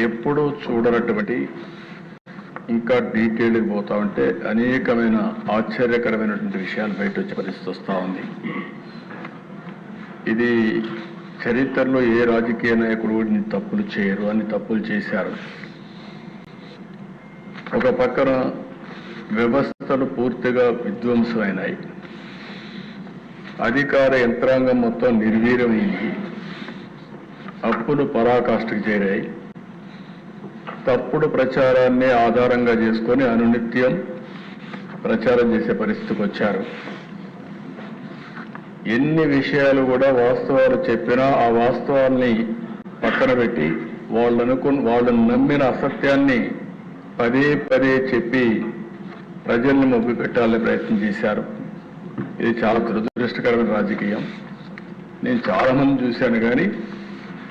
ఎప్పుడూ చూడనటువంటి ఇంకా డీటెయిల్కి పోతా ఉంటే అనేకమైన ఆశ్చర్యకరమైనటువంటి విషయాలు బయట వచ్చే పరిస్థితి వస్తూ ఉంది. ఇది చరిత్రలో ఏ రాజకీయ నాయకుడు ఇన్ని తప్పులు చేయరు, అన్ని తప్పులు చేశారు. ఒక పక్కన వ్యవస్థలు పూర్తిగా విధ్వంసమైనాయి, అధికార యంత్రాంగం మొత్తం నిర్వీర్యమైంది, అప్పులు పరాకాష్ఠకు చేరాయి, తప్పుడు ప్రచారాన్ని ఆధారంగా చేసుకొని అనునిత్యం ప్రచారం చేసే పరిస్థితికి వచ్చారు. ఎన్ని విషయాలు కూడా వాస్తవాలు చెప్పినా ఆ వాస్తవాల్ని పక్కన పెట్టి వాళ్ళను నమ్మిన అసత్యాన్ని పదే పదే చెప్పి ప్రజల్ని మొబ్బి పెట్టాలని ప్రయత్నం చేశారు. ఇది చాలా దురదృష్టకరమైన రాజకీయం. నేను చాలామంది చూశాను, కానీ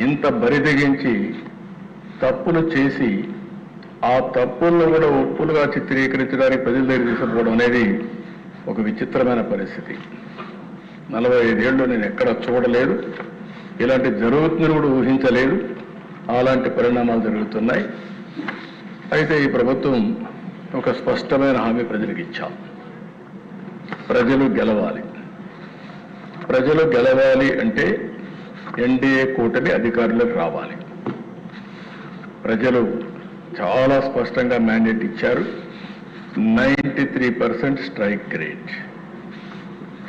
ఇంత బరితెగించి తప్పులు చేసి ఆ తప్పులను కూడా ఒప్పులుగా చిత్రీకరించడానికి ప్రజల దగ్గర తీసుకుపోవడం అనేది ఒక విచిత్రమైన పరిస్థితి. 45 ఏళ్ళు నేను ఎక్కడ చూడలేదు, ఇలాంటి జరుగుతుందని కూడా ఊహించలేదు. అలాంటి పరిణామాలు జరుగుతున్నాయి. అయితే ఈ ప్రభుత్వం ఒక స్పష్టమైన హామీ ప్రజలకు ఇచ్చాం. ప్రజలు గెలవాలి. ప్రజలు గెలవాలి అంటే ఎన్డీఏ కూటమి అధికారులకు రావాలి. ప్రజలు చాలా స్పష్టంగా మ్యాండేట్ ఇచ్చారు. 93% స్ట్రైక్ రేట్,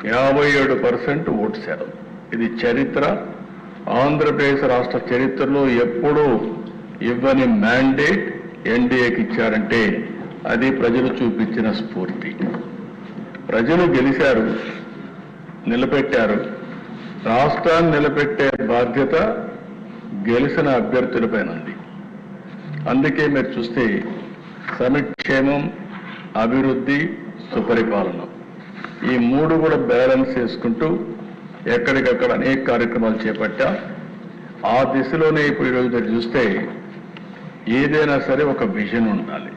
57% ఓటు శాతం. ఇది చరిత్ర. ఆంధ్రప్రదేశ్ రాష్ట్ర చరిత్రలో ఎప్పుడూ ఇవ్వని మ్యాండేట్ ఎన్డీఏకి ఇచ్చారంటే అది ప్రజలు చూపించిన స్ఫూర్తి. ప్రజలు గెలిచారు, నిలబెట్టారు. రాష్ట్రాన్ని నిలబెట్టే బాధ్యత గెలిచిన అభ్యర్థులపైన ఉంది. అందుకే మీరు చూస్తే సంక్షేమం, అభివృద్ధి, సుపరిపాలన ఈ మూడు కూడా బ్యాలెన్స్ చేసుకుంటూ ఎక్కడికక్కడ అనేక కార్యక్రమాలు చేపట్టా. ఆ దిశలోనే ఇప్పుడు ఈరోజు మీరు చూస్తే ఏదైనా సరే ఒక విజన్ ఉండాలి.